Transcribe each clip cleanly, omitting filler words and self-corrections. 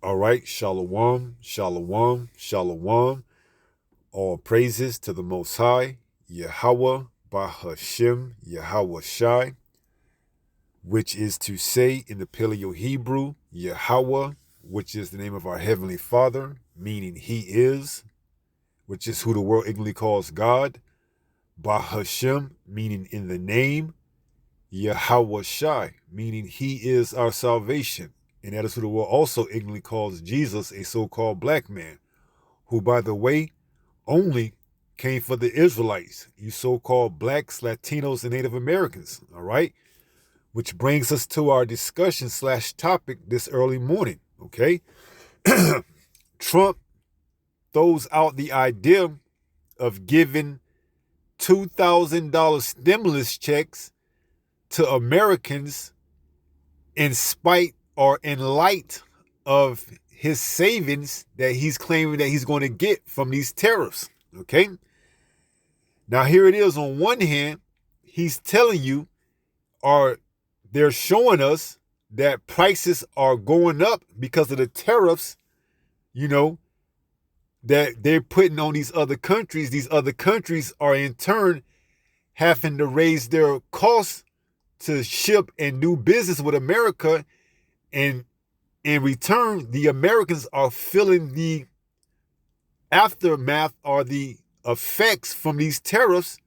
All right, shalom, shalom, shalom. All praises to the Most High, Yahweh, Bahashem, Yahweh Shai, which is to say in the Paleo Hebrew, Yahweh, which is the name of our Heavenly Father, meaning He is, which is who the world ignorantly calls God, Bahashem, meaning in the name, Yahweh Shai, meaning He is our salvation. And that is who the world also ignorantly calls Jesus, a so-called black man, who, by the way, only came for the Israelites, you so-called blacks, Latinos, and Native Americans, all right? Which brings us to our discussion / topic this early morning, okay? Trump throws out the idea of giving $2,000 stimulus checks to Americans in spite or in light of his savings that he's claiming that he's going to get from these tariffs, okay? Now, here it is. On one hand, he's telling you, or they're showing us, that prices are going up because of the tariffs, that they're putting on these other countries. These other countries are in turn having to raise their costs to ship and do business with America, and in return, the Americans are feeling the aftermath or the effects from these tariffs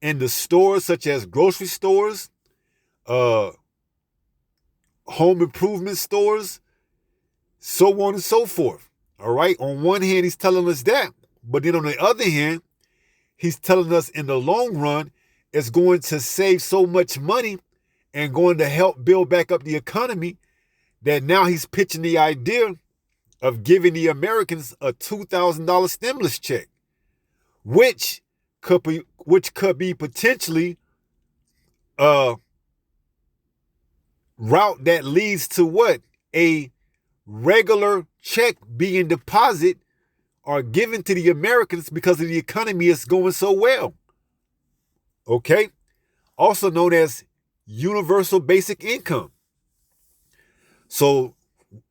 in the stores, such as grocery stores, home improvement stores, so on and so forth. All right. On one hand, he's telling us that, but then on the other hand, he's telling us in the long run, it's going to save so much money and going to help build back up the economy, that now he's pitching the idea of giving the Americans a $2,000 stimulus check, which could be potentially a route that leads to what? A regular check being deposited or given to the Americans because of the economy is going so well. Okay? Also known as universal basic income. So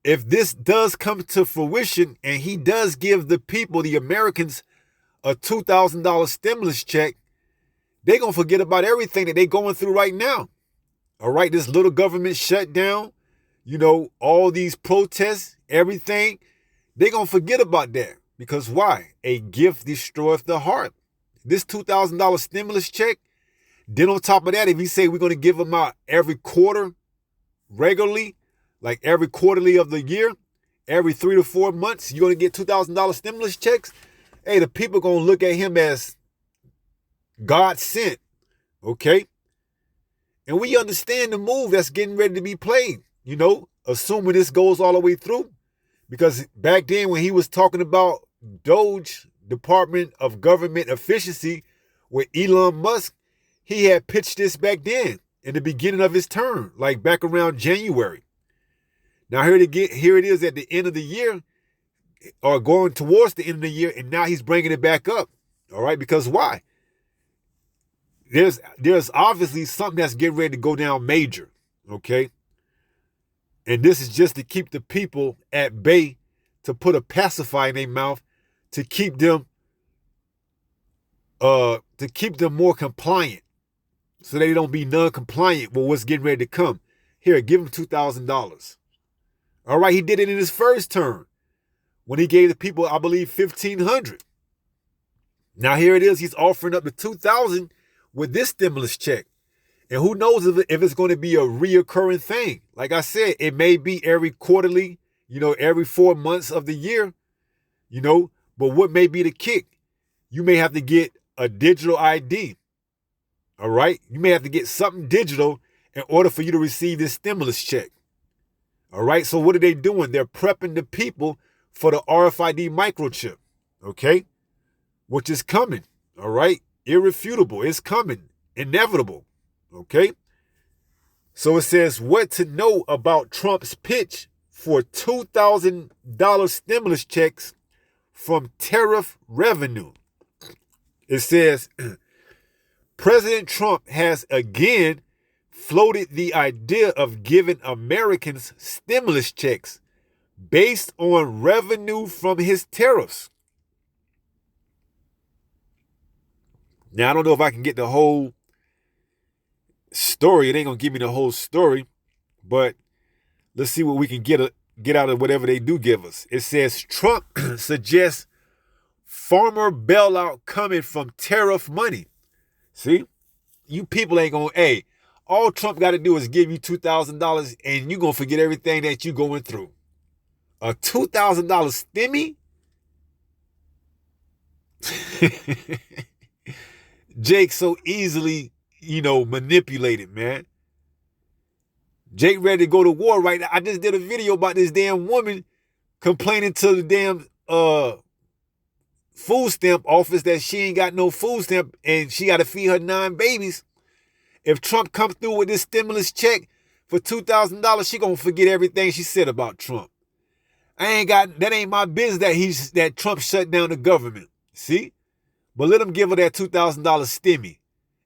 if this does come to fruition and he does give the people, the Americans, a $2,000 stimulus check, they're going to forget about everything that they're going through right now. All right, this little government shutdown, all these protests, everything, they're going to forget about that. Because why? A gift destroyeth the heart. This $2,000 stimulus check, then on top of that, if you say we're going to give them out every quarter regularly, like every quarterly of the year, every 3 to 4 months, you're going to get $2,000 stimulus checks. Hey, the people are going to look at him as God sent, okay? And we understand the move that's getting ready to be played, assuming this goes all the way through. Because back then when he was talking about DOGE, Department of Government Efficiency, with Elon Musk, he had pitched this back then in the beginning of his term, like back around January. Now here it is at the end of the year, or going towards the end of the year, and now he's bringing it back up. All right, because why? There's obviously something that's getting ready to go down major. Okay, and this is just to keep the people at bay, to put a pacifier in their mouth, to keep them more compliant, so they don't be non-compliant with what's getting ready to come. Here, give them $2,000. All right, he did it in his first term when he gave the people, I believe, $1,500. Now here it is, he's offering up the $2,000 with this stimulus check. And who knows if it's going to be a reoccurring thing. Like I said, it may be every quarterly, every 4 months of the year, but what may be the kick? You may have to get a digital ID. All right, you may have to get something digital in order for you to receive this stimulus check. All right, so what are they doing? They're prepping the people for the RFID microchip, okay, which is coming, all right, irrefutable, it's coming, inevitable, okay. So it says what to know about Trump's pitch for $2,000 stimulus checks from tariff revenue. It says President Trump has again floated the idea of giving Americans stimulus checks based on revenue from his tariffs. Now, I don't know if I can get the whole story. It ain't going to give me the whole story, but let's see what we can get out of whatever they do give us. It says Trump suggests farmer bailout coming from tariff money. See, you people ain't going to, hey, all Trump got to do is give you $2,000 and you're going to forget everything that you're going through. A $2,000 stimmy? Jake so easily, manipulated, man. Jake ready to go to war right now. I just did a video about this damn woman complaining to the damn food stamp office that she ain't got no food stamp and she got to feed her 9 babies. If Trump comes through with this stimulus check for $2,000, she gonna forget everything she said about Trump. That ain't my business that Trump shut down the government. See? But let him give her that $2,000 stimmy.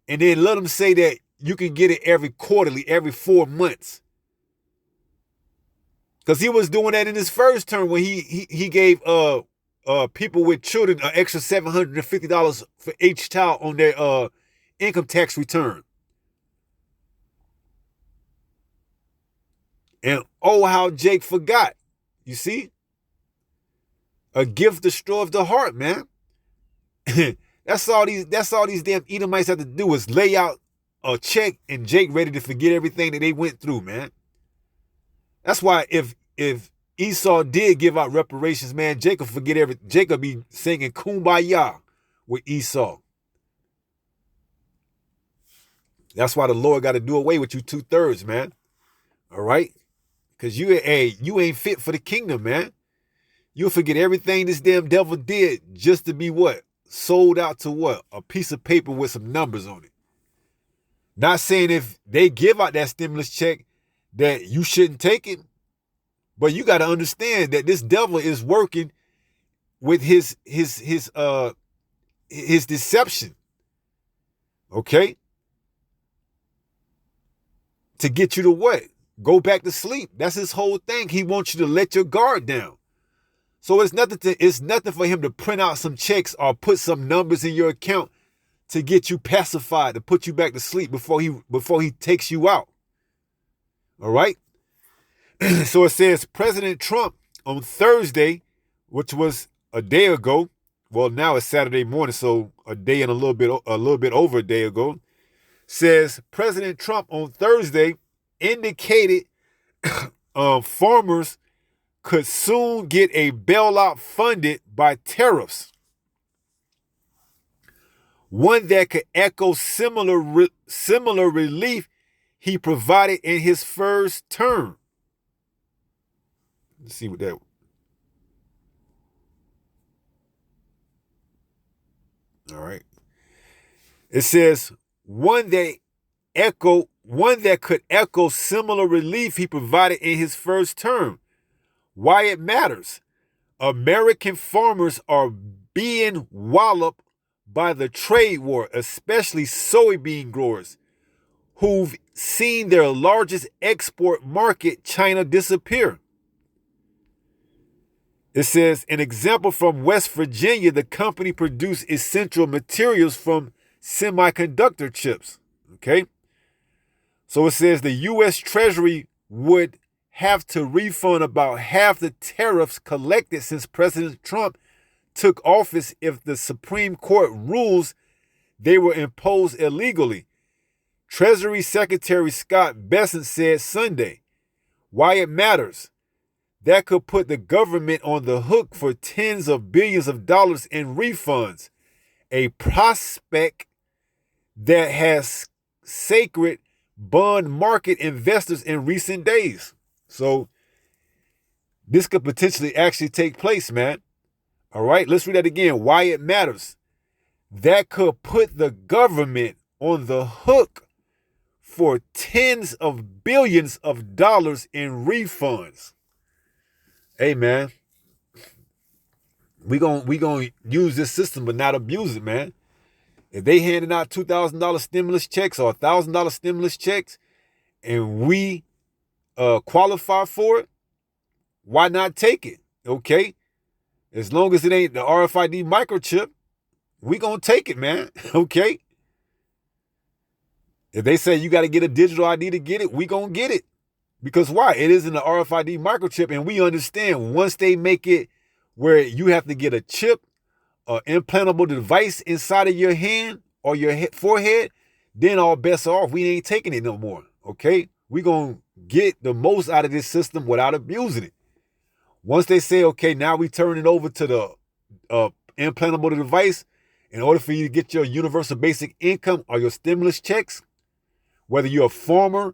And then let him say that you can get it every 4 months. Because he was doing that in his first term when he gave people with children an extra $750 for each child on their income tax return. And oh, how Jake forgot. You see? A gift destroys the heart, man. That's all these damn Edomites have to do is lay out a check and Jake ready to forget everything that they went through, man. That's why if Esau did give out reparations, man, Jacob forget everything. Jacob be singing Kumbaya with Esau. That's why the Lord got to do away with you 2/3, man. All right? Because you ain't fit for the kingdom, man. You'll forget everything this damn devil did just to be what? Sold out to what? A piece of paper with some numbers on it. Not saying if they give out that stimulus check that you shouldn't take it, but you got to understand that this devil is working with his deception. Okay? To get you to what? Go back to sleep. That's his whole thing. He wants you to let your guard down. So it's nothing for him to print out some checks or put some numbers in your account to get you pacified, to put you back to sleep before he takes you out. All right? So it says President Trump on Thursday, which was a day ago, well, now it's Saturday morning, so a day and a little bit over a day ago, says President Trump on Thursday indicated farmers could soon get a bailout funded by tariffs. One that could echo similar relief he provided in his first term. Let's see what that. All right. It says one that could echo similar relief he provided in his first term. Why it matters. American farmers are being walloped by the trade war, especially soybean growers, who've seen their largest export market, China, disappear. It says, an example from West Virginia, the company produced essential materials from semiconductor chips. Okay? So it says the U.S. Treasury would have to refund about half the tariffs collected since President Trump took office if the Supreme Court rules they were imposed illegally. Treasury Secretary Scott Bessent said Sunday. Why it matters. That could put the government on the hook for tens of billions of dollars in refunds, a prospect that has sacred bond market investors in recent days. So this could potentially actually take place, man. All right, let's read that again. Why it matters. That could put the government on the hook for tens of billions of dollars in refunds. Hey, man, we gonna use this system but not abuse it, man. If they handing out $2,000 stimulus checks or $1,000 stimulus checks and we qualify for it, why not take it? Okay? As long as it ain't the RFID microchip, we gonna take it, man. Okay? If they say you got to get a digital ID to get it, we gonna get it. Because why? It isn't the RFID microchip, and we understand once they make it where you have to get a chip, an implantable device inside of your hand or your forehead, then all bets are off. We ain't taking it no more, okay? We gonna get the most out of this system without abusing it. Once they say, okay, now we turn it over to the implantable device, in order for you to get your universal basic income or your stimulus checks, whether you're a farmer,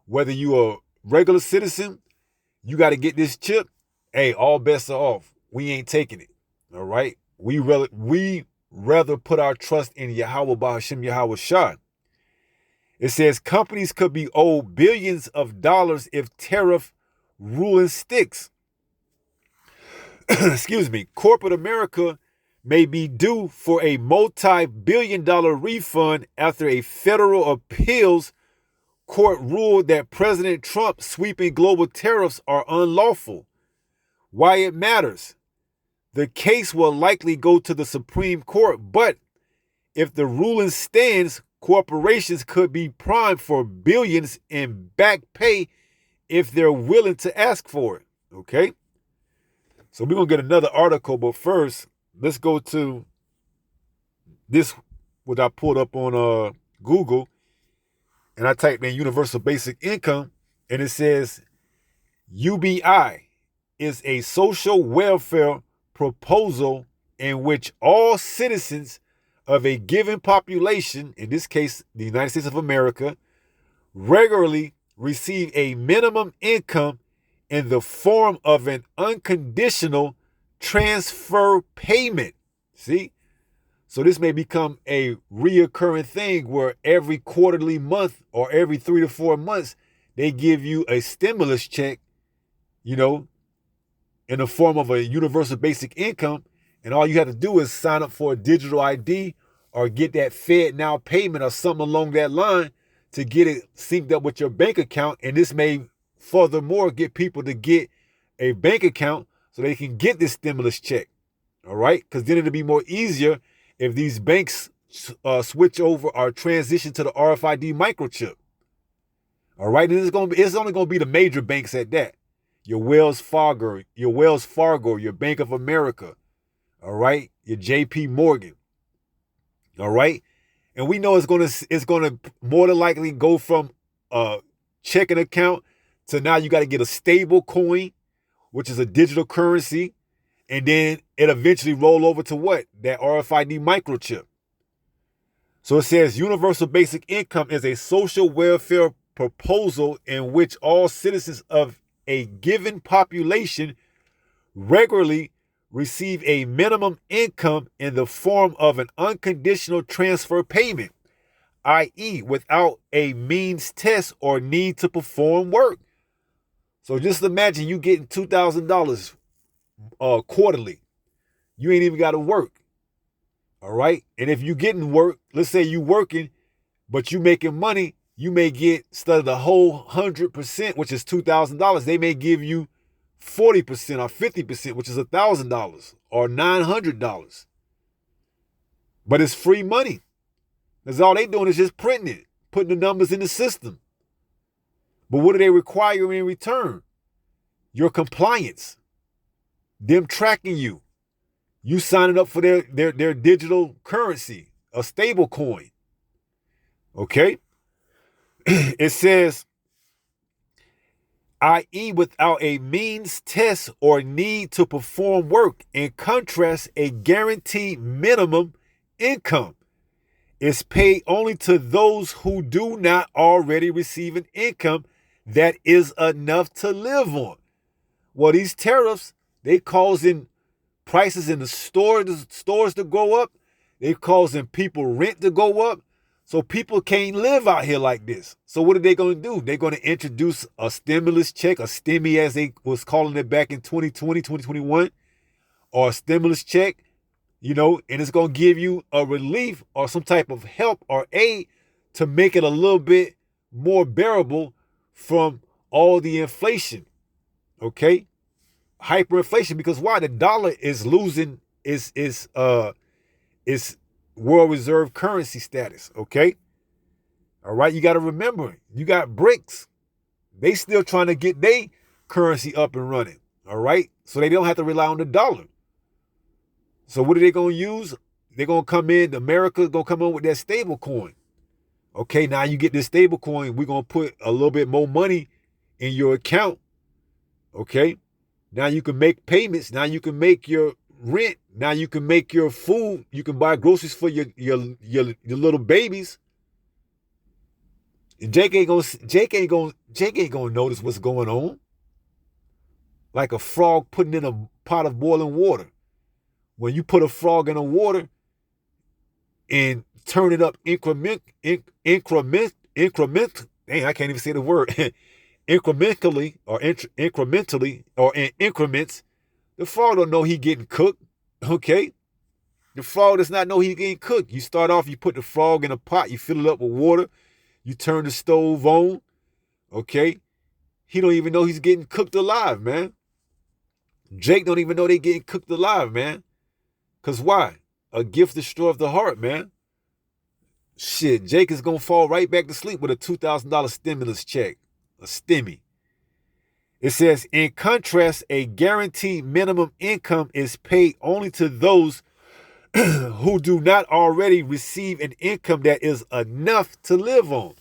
whether you're a regular citizen, you got to get this chip. Hey, all bets are off. We ain't taking it. All right. We rather put our trust in Yahweh Bahashim Yahweh Shah. It says companies could be owed billions of dollars if tariff ruling sticks. Excuse me. Corporate America may be due for a multi-billion-dollar refund after a federal appeals court ruled that President Trump's sweeping global tariffs are unlawful. Why it matters? The case will likely go to the Supreme Court, but if the ruling stands, corporations could be primed for billions in back pay if they're willing to ask for it. Okay? So we're going to get another article, but first, let's go to this, what I pulled up on Google, and I typed in universal basic income, and it says UBI is a social welfare proposal in which all citizens of a given population, in this case, the United States of America, regularly receive a minimum income in the form of an unconditional transfer payment. See? So this may become a reoccurring thing where every quarterly month or every 3 to 4 months, they give you a stimulus check, in the form of a universal basic income. And all you have to do is sign up for a digital ID or get that Fed Now payment or something along that line to get it synced up with your bank account. And this may furthermore get people to get a bank account so they can get this stimulus check. All right? Because then it'll be more easier if these banks switch over or transition to the RFID microchip. All right? And it's only going to be the major banks at that. Your Wells Fargo, your Bank of America. All right? Your JP Morgan. All right? And we know it's gonna more than likely go from a checking account to now you got to get a stable coin, which is a digital currency, and then it eventually roll over to what? That RFID microchip. So it says universal basic income is a social welfare proposal in which all citizens of a given population regularly receive a minimum income in the form of an unconditional transfer payment, i.e., without a means test or need to perform work. So just imagine you getting $2,000 quarterly. You ain't even got to work. All right? And if you getting work, let's say you working, but you making money, you may get, instead of the whole 100%, which is $2,000, they may give you 40% or 50%, which is $1,000 or $900. But it's free money. Because all they doing is just printing it, putting the numbers in the system. But what do they require in return? Your compliance. Them tracking you. You signing up for their digital currency, a stable coin. Okay? It says, i.e., without a means test or need to perform work. In contrast, a guaranteed minimum income is paid only to those who do not already receive an income that is enough to live on. Well, these tariffs, they causing prices in the stores to go up. They causing people rent to go up. So people can't live out here like this. So what are they going to do? They're going to introduce a stimulus check, a stimmy as they was calling it back in 2020, 2021, or a stimulus check, and it's going to give you a relief or some type of help or aid to make it a little bit more bearable from all the inflation. Okay? hyperinflation, because why? The dollar is losing its world reserve currency status. Okay. All right. You got to remember, you got BRICS. They still trying to get their currency up and running. All right. So they don't have to rely on the dollar. So what are they going to use? They're going to come in. America's going to come in with that stable coin. Okay. Now you get this stable coin. We're going to put a little bit more money in your account. Okay. Now you can make payments. Now you can make your rent. Now you can make your food. You can buy groceries for your little babies. Jake ain't gonna notice what's going on. Like a frog putting in a pot of boiling water. When you put a frog in the water and turn it up increment, dang, I can't even say the word. incrementally or in increments, the frog don't know he getting cooked. Okay. The frog does not know he getting cooked. You start off, you put the frog in a pot, you fill it up with water. You turn the stove on, okay? He don't even know he's getting cooked alive, man. Jake don't even know they getting cooked alive, man. Because why? A gift destroys the heart, man. Shit, Jake is going to fall right back to sleep with a $2,000 stimulus check, a stimmy. It says, in contrast, a guaranteed minimum income is paid only to those who do not already receive an income that is enough to live on.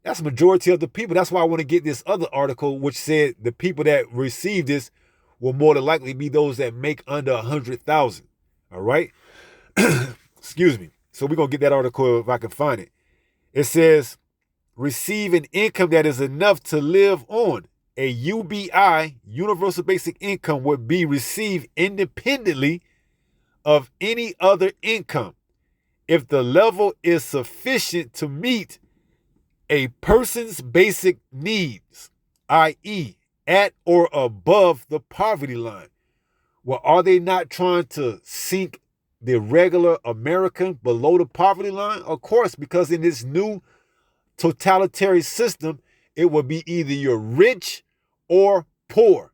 That's the majority of the people. That's why I want to get this other article, which said the people that receive this will more than likely be those that make under 100,000. All right. Excuse me. So we're going to get that article if I can find it. It says, receive an income that is enough to live on. A UBI, Universal Basic Income, would be received independently of any other income if the level is sufficient to meet a person's basic needs, i.e., at or above the poverty line. Well, are they not trying to sink the regular American below the poverty line? Of course, because in this new totalitarian system, it will be either you're rich or poor.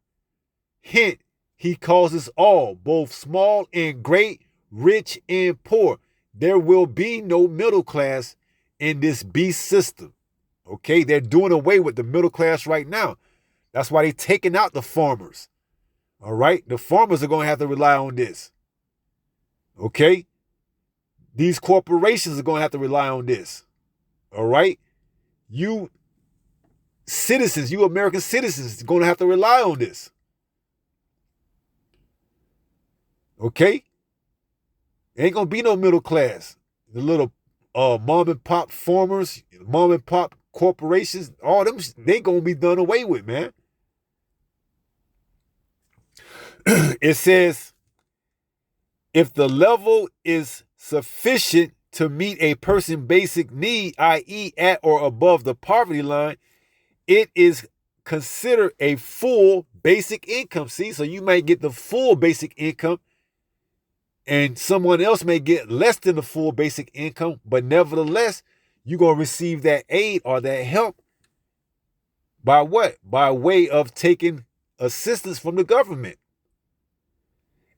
Hint, he calls us all, both small and great, rich and poor. There will be no middle class in this beast system. Okay, they're doing away with the middle class right now. That's why they're taking out the farmers. All right, the farmers are going to have to rely on this. Okay, these corporations are going to have to rely on this. All right, you citizens, you American citizens, are going to have to rely on this. Okay? Ain't gonna be no middle class. The little mom and pop farmers, mom and pop corporations, all them, they gonna be done away with, man. It says, if the level is sufficient to meet a person's basic need, i.e. at or above the poverty line, it is considered a full basic income. See, so you might get the full basic income, and someone else may get less than the full basic income, but nevertheless, you're going to receive that aid or that help by what? By way of taking assistance from the government.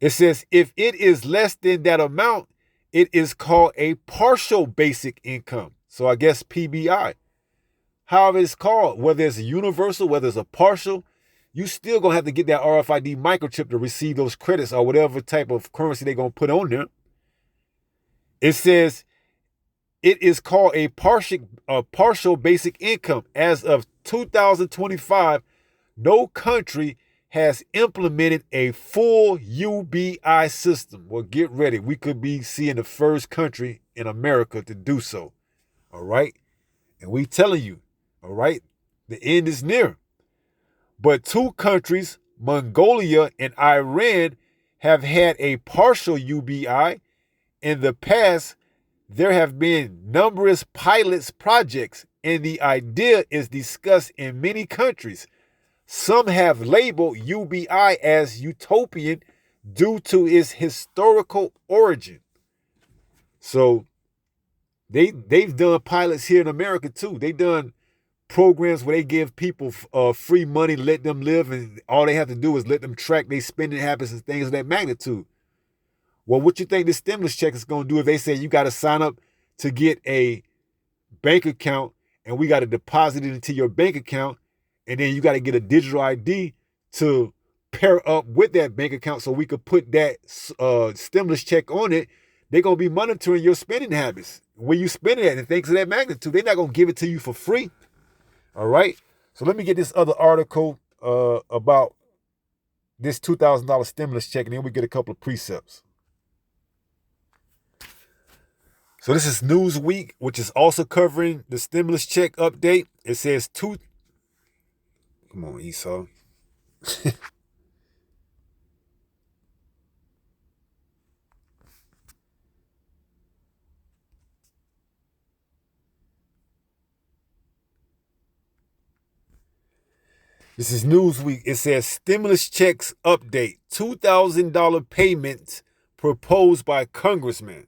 It says, if it is less than that amount, it is called a partial basic income. So I guess PBI. However it's called, whether it's a universal, whether it's a partial, you still going to have to get that RFID microchip to receive those credits or whatever type of currency they're going to put on there. It says it is called a partial basic income. As of 2025, no country has implemented a full UBI system. Well, get ready. We could be seeing the first country in America to do so. All right. And we telling you, all right, the end is near. But two countries, Mongolia and Iran, have had a partial UBI. In the past, there have been numerous pilots projects, and the idea is discussed in many countries. Some have labeled UBI as utopian due to its historical origin. So they've done pilots here in America too. They done programs where they give people free money, let them live, and all they have to do is let them track their spending habits and things of that magnitude. Well, what you think this stimulus check is going to do if they say you got to sign up to get a bank account and we got to deposit it into your bank account, and then you got to get a digital ID to pair up with that bank account so we could put that stimulus check on it. They're going to be monitoring your spending habits, where you spend it at, and things of that magnitude. They're not going to give it to you for free. All right? So let me get this other article about this $2,000 stimulus check, and then we get a couple of precepts. So this is Newsweek, which is also covering the stimulus check update. It says come on, Esau. This is Newsweek. It says stimulus checks update. $2,000 payments proposed by congressman.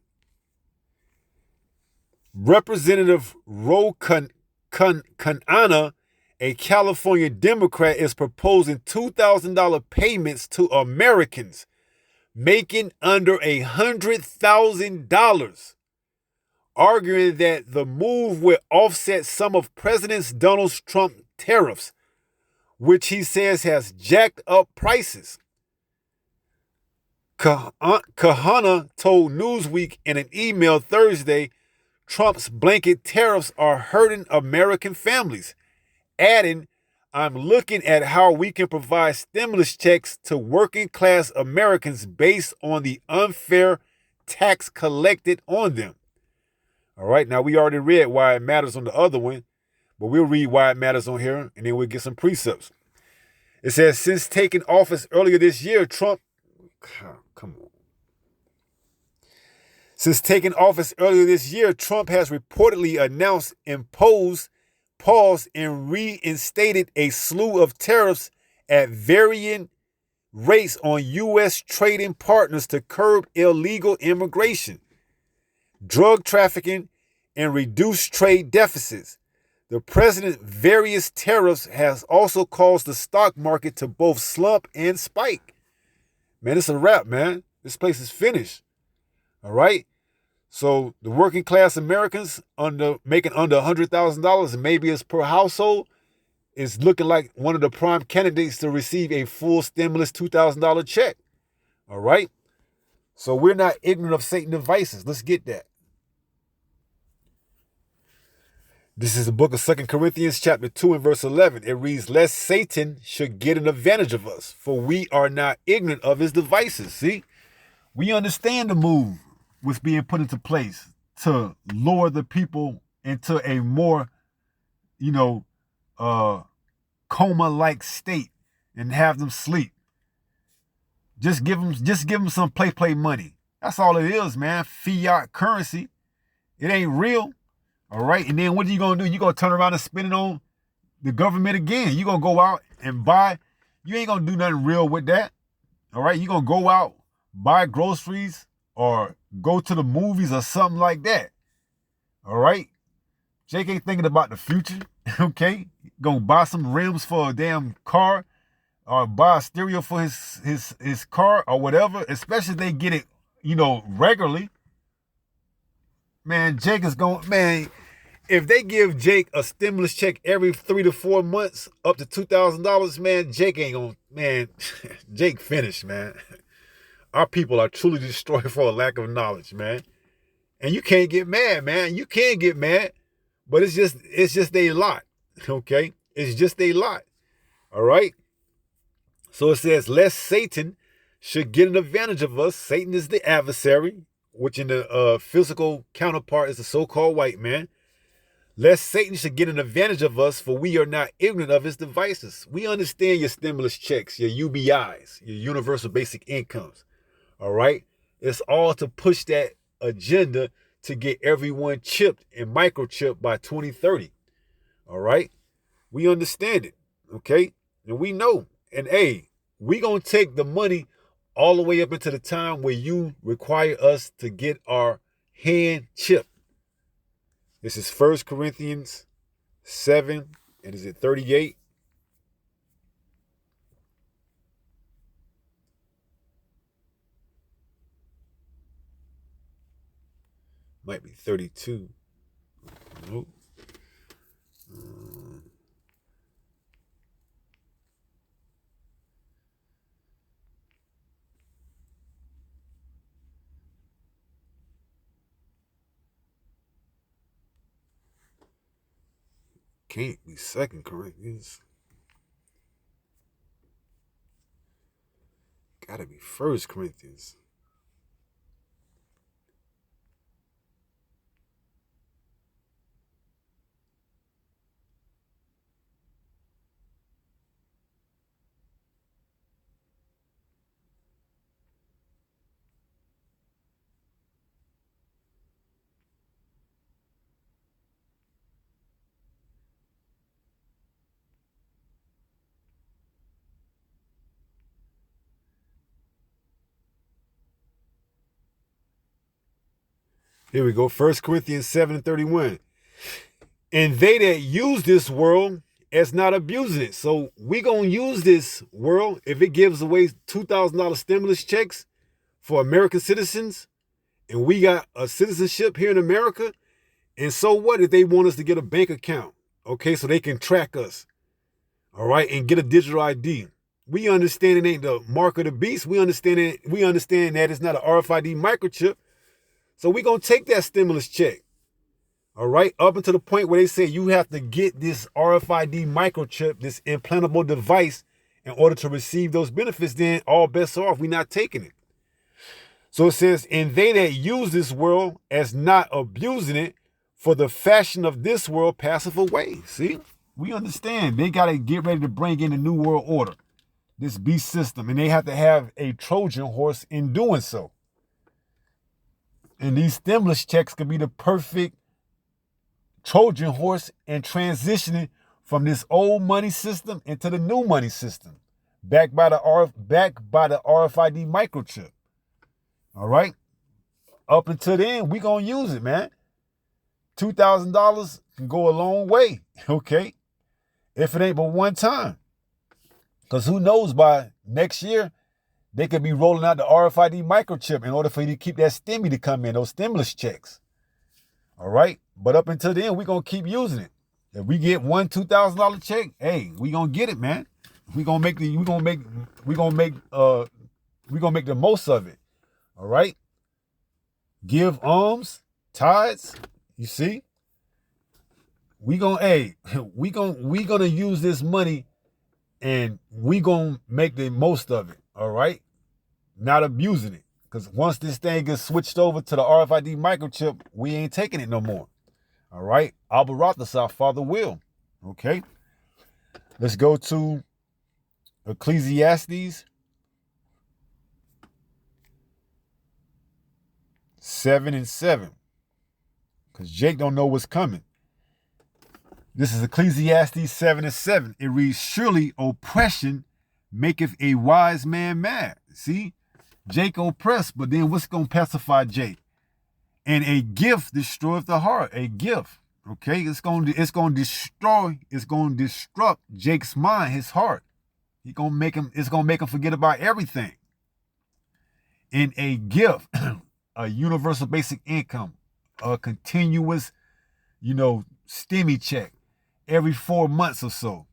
Representative Ro Khanna, a California Democrat, is proposing $2,000 payments to Americans making under $100,000, arguing that the move will offset some of President Donald Trump's tariffs, which he says has jacked up prices. Khanna told Newsweek in an email Thursday Trump's blanket tariffs are hurting American families, adding, "I'm looking at how we can provide stimulus checks to working class Americans based on the unfair tax collected on them." All right, now we already read why it matters on the other one, but we'll read why it matters on here, and then we'll get some precepts. It says, since taking office earlier this year, Trump has reportedly announced, imposed, paused, and reinstated a slew of tariffs at varying rates on U.S. trading partners to curb illegal immigration, drug trafficking, and reduce trade deficits. The president's various tariffs has also caused the stock market to both slump and spike. Man, it's a wrap, man. This place is finished. All right? So the working class Americans making under $100,000, and maybe it's per household, is looking like one of the prime candidates to receive a full stimulus $2,000 check. All right? So we're not ignorant of Satan's devices. Let's get that. This is the book of 2 Corinthians chapter 2 and verse 11. It reads, lest Satan should get an advantage of us, for we are not ignorant of his devices. See, we understand the move was being put into place to lure the people into a more, coma-like state and have them sleep. Just give them some play money. That's all it is, man. Fiat currency. It ain't real. All right. And then what are you going to do? You're going to turn around and spend it on the government again. You're going to go out and buy. You ain't going to do nothing real with that. All right. You're going to go out, buy groceries, or go to the movies or something like that. All right. Jake ain't thinking about the future. Okay. Gonna buy some rims for a damn car, or buy a stereo for his car or whatever, especially if they get it, regularly. Man, Jake is going, man, if they give Jake a stimulus check every 3 to 4 months up to $2,000, man, Jake ain't gonna, man, Jake finished, man. Our people are truly destroyed for a lack of knowledge, man. And you can't get mad, man. You can get mad, but it's just a lot, okay? It's just a lot, all right? So it says, lest Satan should get an advantage of us. Satan is the adversary, which in the physical counterpart is the so-called white man. Lest Satan should get an advantage of us, for we are not ignorant of his devices. We understand your stimulus checks, your UBIs, your universal basic incomes. All right? It's all to push that agenda to get everyone chipped and microchipped by 2030. All right? We understand it. Okay? And we know. And hey, we going to take the money all the way up into the time where you require us to get our hand chipped. This is 1 Corinthians 7 And is it 38? Might be 32. Nope. Can't be 2 Corinthians. Gotta be 1 Corinthians. Here we go. 1 Corinthians 7:31. And they that use this world as not abusing it. So we going to use this world if it gives away $2,000 stimulus checks for American citizens, and we got a citizenship here in America. And so what if they want us to get a bank account? Okay, so they can track us. All right, and get a digital ID. We understand it ain't the mark of the beast. We understand that it's not an RFID microchip. So we're going to take that stimulus check. All right, up until the point where they say you have to get this RFID microchip, this implantable device, in order to receive those benefits, then all bets are off. We're not taking it. So it says, and they that use this world as not abusing it, for the fashion of this world passeth away. See, we understand they got to get ready to bring in the new world order, this beast system, and they have to have a Trojan horse in doing so. And these stimulus checks could be the perfect Trojan horse in transitioning from this old money system into the new money system, backed by the RFID microchip. All right. Up until then, we gonna use it, man. $2,000 can go a long way. Okay, if it ain't but one time, because who knows, by next year they could be rolling out the RFID microchip in order for you to keep that stimmy to come in, those stimulus checks. All right, but up until then, we gonna keep using it. If we get one $2,000 check, hey, we gonna get it, man. We gonna make the most of it. All right. Give alms, tithes. You see, we gonna use this money, and we gonna make the most of it. All right, not abusing it. Because once this thing gets switched over to the RFID microchip, we ain't taking it no more. All right. Abaratha, our Father will. Okay. Let's go to Ecclesiastes 7:7. Because Jake don't know what's coming. This is Ecclesiastes 7:7. It reads, surely oppression maketh a wise man mad. See? Jake oppressed, but then what's going to pacify Jake? And a gift destroyeth the heart. A gift. Okay? It's going to disrupt Jake's mind, his heart. It's going to make him forget about everything. And a gift, a universal basic income, a continuous, stimmy check every 4 months or so.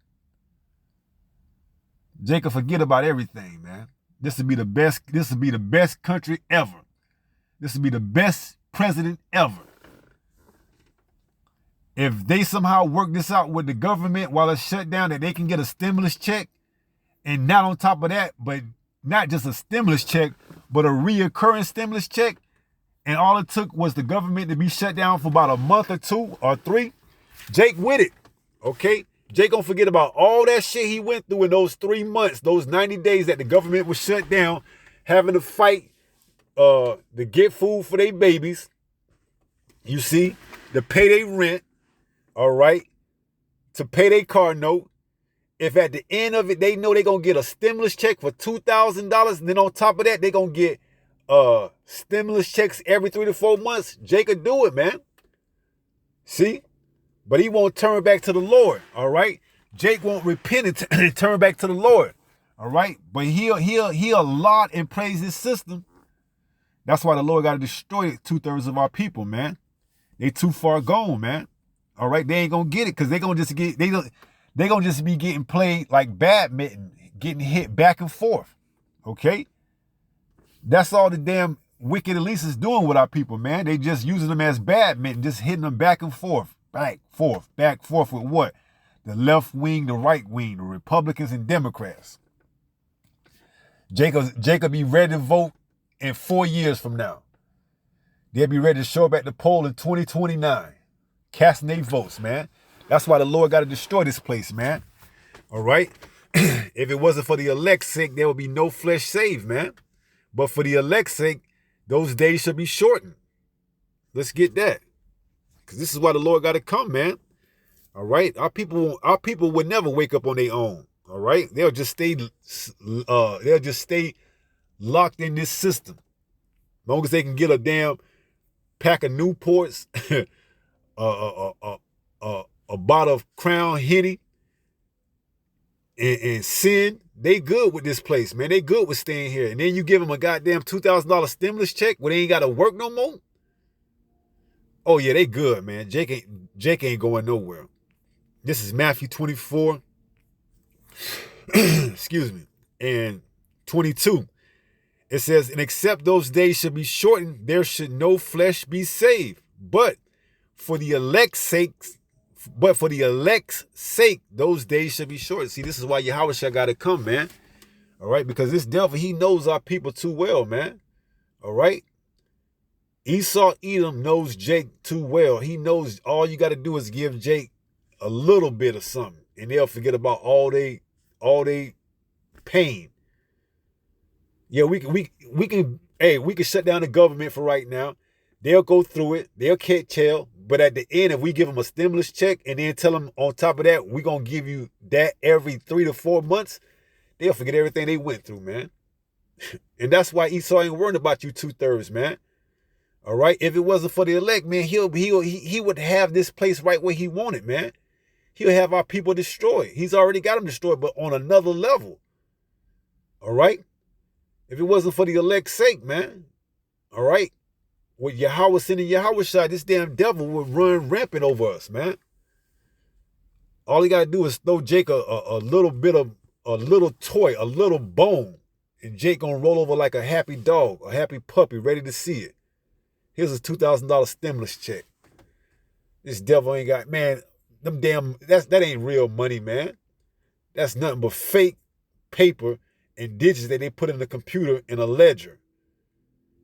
Jake will forget about everything, man. This would be the best country ever. This would be the best president ever. If they somehow work this out with the government while it's shut down, that they can get a stimulus check, and not on top of that, but not just a stimulus check, but a reoccurring stimulus check, and all it took was the government to be shut down for about a month or 2 or 3, Jake with it, okay? Jake gonna forget about all that shit he went through in those 3 months, those 90 days that the government was shut down, having to fight to get food for their babies, you see, to pay their rent, all right, to pay their car note. If at the end of it, they know they're going to get a stimulus check for $2,000, and then on top of that, they're going to get stimulus checks every 3 to 4 months, Jake could do it, man. See? but he won't turn back to the Lord. All right, Jake won't repent and turn back to the Lord. All right, but he'll lot and praise his system. That's why the Lord got to destroy 2/3 of our people, man. They too far gone, man. All right, they ain't gonna get it because they gonna just be getting played like badminton, getting hit back and forth. Okay, that's all the damn wicked elites is doing with our people, man. They just using them as badminton, just hitting them back and forth, back, forth, back, forth with what? The left wing, the right wing, the Republicans and Democrats. Jacob be ready to vote in 4 years from now. They'll be ready to show up at the poll in 2029. Casting their votes, man. That's why the Lord got to destroy this place, man. All right? If it wasn't for the elect's sake, there would be no flesh saved, man. But for the elect's sake, those days should be shortened. Let's get that. Because this is why the Lord got to come, man. All right? Our people would never wake up on their own. All right? They'll just stay locked in this system. As long as they can get a damn pack of Newports, a bottle of Crown Henny, and sin, they good with this place, man. They good with staying here. And then you give them a goddamn $2,000 stimulus check where they ain't got to work no more. Oh yeah, they good, man. Jake ain't going nowhere. This is Matthew 24, excuse me, and 22. It says, and except those days should be shortened, there should no flesh be saved. But for the elect's sake, those days should be shortened. See, this is why Yahushua got to come, man. All right, because this devil, he knows our people too well, man. All right. Esau Edom knows Jake too well. He knows all you got to do is give Jake a little bit of something, and they'll forget about all they pain. Yeah, we can shut down the government for right now. They'll go through it. They'll catch hell. But at the end, if we give them a stimulus check and then tell them on top of that, we're going to give you that every 3 to 4 months, they'll forget everything they went through, man. And that's why Esau ain't worried about you 2/3, man. All right? If it wasn't for the elect, man, he would have this place right where he wanted, man. He'll have our people destroyed. He's already got them destroyed, but on another level. All right? If it wasn't for the elect's sake, man, all right, with Yahweh sending Yahweh, this damn devil would run rampant over us, man. All he got to do is throw Jake a little toy, a little bone, and Jake gonna roll over like a happy dog, a happy puppy, ready to see it. Here's a $2,000 stimulus check. This devil ain't got, man, that ain't real money, man. That's nothing but fake paper and digits that they put in the computer in a ledger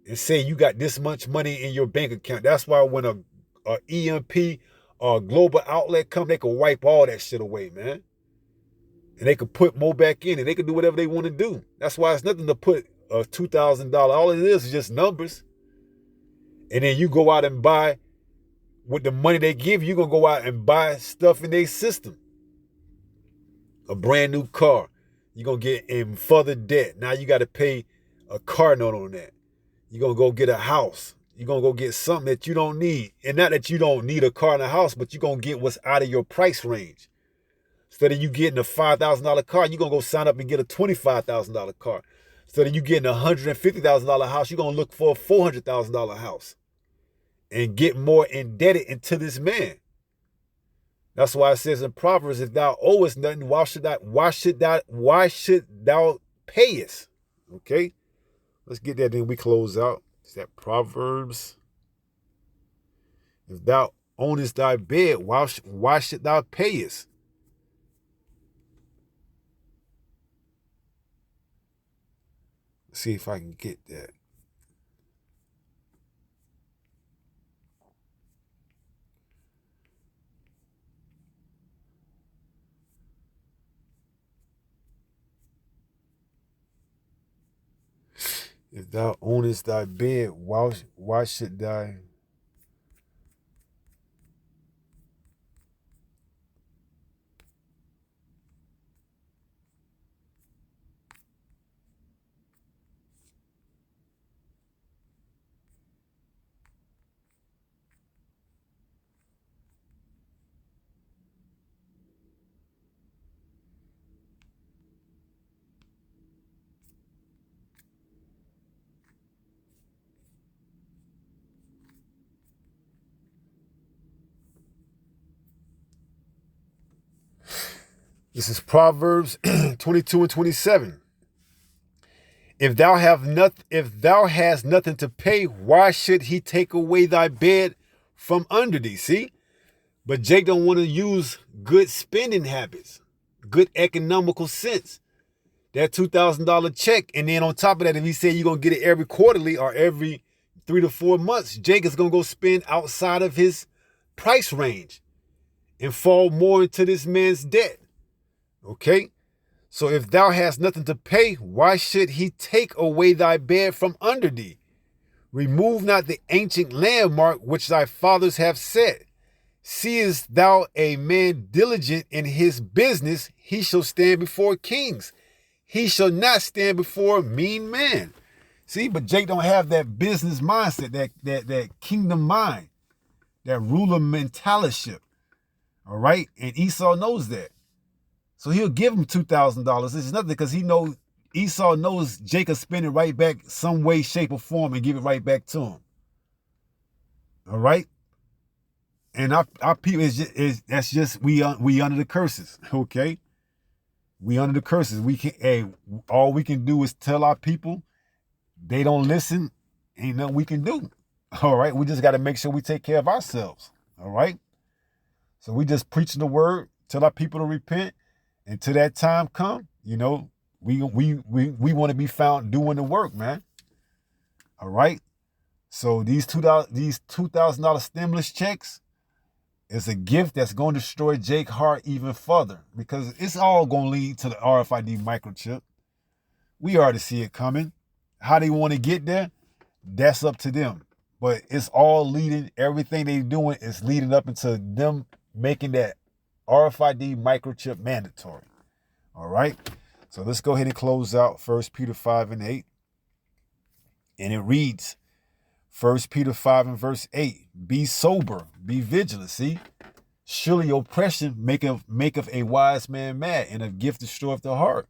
and say you got this much money in your bank account. That's why when a EMP or a global outlet come, they can wipe all that shit away, man. And they could put more back in it. They could do whatever they want to do. That's why it's nothing to put a $2,000. All it is just numbers. And then you go out and buy, with the money they give you, you're going to go out and buy stuff in their system. A brand new car. You're going to get in further debt. Now you got to pay a car note on that. You're going to go get a house. You're going to go get something that you don't need. And not that you don't need a car and a house, but you're going to get what's out of your price range. Instead of you getting a $5,000 car, you're going to go sign up and get a $25,000 car. Instead of you getting a $150,000 house, you're going to look for a $400,000 house and get more indebted into this man. That's why it says in Proverbs, if thou owest nothing, why should thou pay us? Okay? Let's get that, then we close out. It's that Proverbs. If thou ownest thy bed, why should thou pay us? Let's see if I can get that. If thou ownest thy bed, why should thy... This is Proverbs 22 and 27. If thou hast nothing to pay, why should he take away thy bed from under thee? See? But Jake don't want to use good spending habits, good economical sense. That $2,000 check, and then on top of that, if he said you're going to get it every quarterly or every 3 to 4 months, Jake is going to go spend outside of his price range and fall more into this man's debt. Okay? So if thou hast nothing to pay, why should he take away thy bed from under thee? Remove not the ancient landmark which thy fathers have set. Seest thou a man diligent in his business, he shall stand before kings. He shall not stand before a mean man. See, but Jake don't have that business mindset, that kingdom mind, that ruler mentality. All right? And Esau knows that. So he'll give him $2,000. It's nothing because Esau knows Jacob spend it right back some way, shape, or form and give it right back to him. All right? And our people we under the curses, okay? We under the curses. All we can do is tell our people they don't listen. Ain't nothing we can do. All right? We just got to make sure we take care of ourselves. All right? So we just preaching the word, tell our people to repent. Until that time come, we want to be found doing the work, man. All right. So these $2,000 stimulus checks is a gift that's going to destroy Jake's heart even further because it's all going to lead to the RFID microchip. We already see it coming. How they want to get there, that's up to them. But it's all leading. Everything they're doing is leading up into them making that RFID microchip mandatory. All right. So let's go ahead and close out 1 Peter 5 and 8. And it reads, 1 Peter 5 and verse 8, be sober, be vigilant. See, surely oppression maketh a wise man mad, and a gift destroyeth the heart.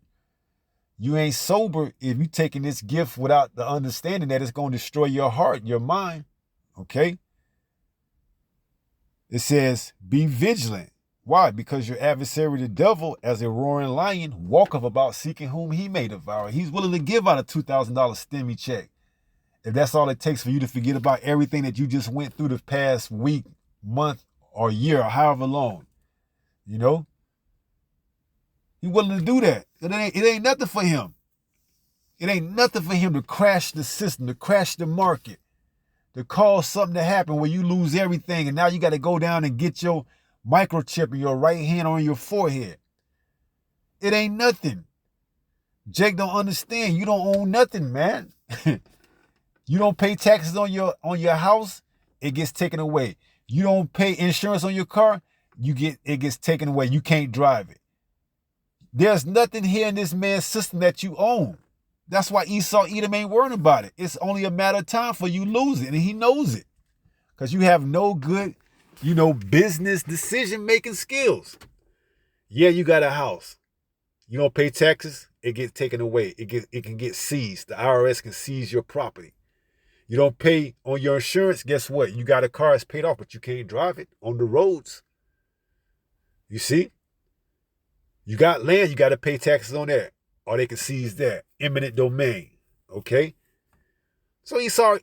You ain't sober if you taking this gift without the understanding that it's going to destroy your heart, your mind. Okay. It says, be vigilant. Why? Because your adversary, the devil, as a roaring lion, walketh about seeking whom he may devour. He's willing to give out a $2,000 stimmy check. If that's all it takes for you to forget about everything that you just went through the past week, month, or year, or however long, he's willing to do that. It ain't nothing for him. It ain't nothing for him to crash the system, to crash the market, to cause something to happen where you lose everything and now you got to go down and get your microchip in your right hand or on your forehead. It ain't nothing. Jake don't understand. You don't own nothing, man. You don't pay taxes on your house, it gets taken away. You don't pay insurance on your car, it gets taken away. You can't drive it. There's nothing here in this man's system that you own. That's why Esau Edom ain't worrying about it. It's only a matter of time for you lose it, and he knows it. Because you have no good business decision-making skills. Yeah, you got a house. You don't pay taxes, it gets taken away. It can get seized. The IRS can seize your property. You don't pay on your insurance, guess what? You got a car that's paid off, but you can't drive it on the roads. You see? You got land, you got to pay taxes on that. Or they can seize that. Eminent domain. Okay? So Esau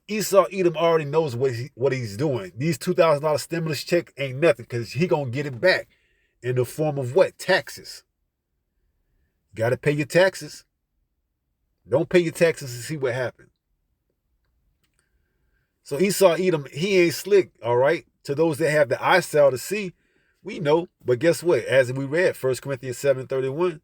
Edom already knows what he's doing. These $2,000 stimulus check ain't nothing because he going to get it back in the form of what? Taxes. You got to pay your taxes. Don't pay your taxes and see what happens. So Esau Edom, he ain't slick, all right? To those that have the eyesight to see, we know. But guess what? As we read, 1 Corinthians 7:31,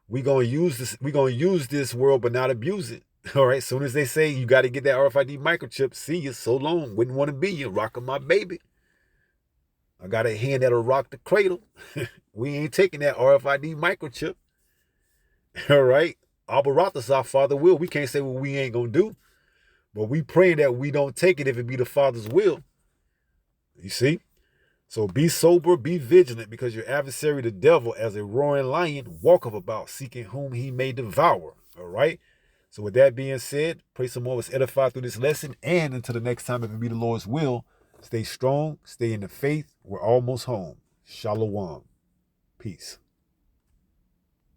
we're going to use this world but not abuse it. All right, as soon as they say you got to get that RFID microchip, see you so long, wouldn't want to be you, rocking my baby. I got a hand that'll rock the cradle. We ain't taking that RFID microchip. All right, Abaratha's our Father will. We can't say what we ain't going to do, but we praying that we don't take it if it be the Father's will. You see? So be sober, be vigilant, because your adversary, the devil, as a roaring lion, walketh about, seeking whom he may devour. All right? So with that being said, pray some more of us edified through this lesson. And until the next time, if it be the Lord's will, stay strong, stay in the faith. We're almost home. Shalom. Peace.